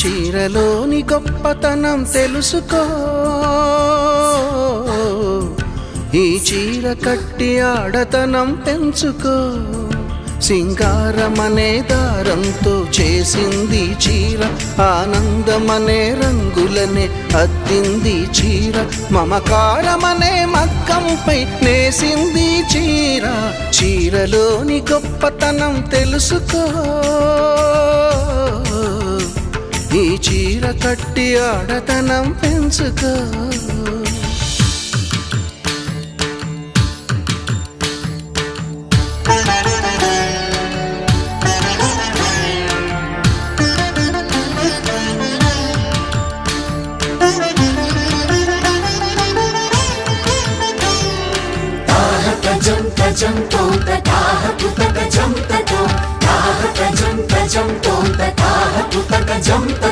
చీరలోని గొప్పతనం తెలుసుకో, ఈ చీర కట్టి ఆడతనం పెంచుకో. సింగారమనే దారంతో చేసింది చీర, ఆనందమనే రంగులనే అద్దింది చీర, మమకారమనే మగ్గంపై నేసింది చీర. చీరలోని గొప్పతనం తెలుసుకో, ఈ చీర కట్టి ఆడతనం పెంచుకో. తజం తోంత తాహ పుతక జం తతో తాహ తజం తజం తోంత తాహ పుతక జం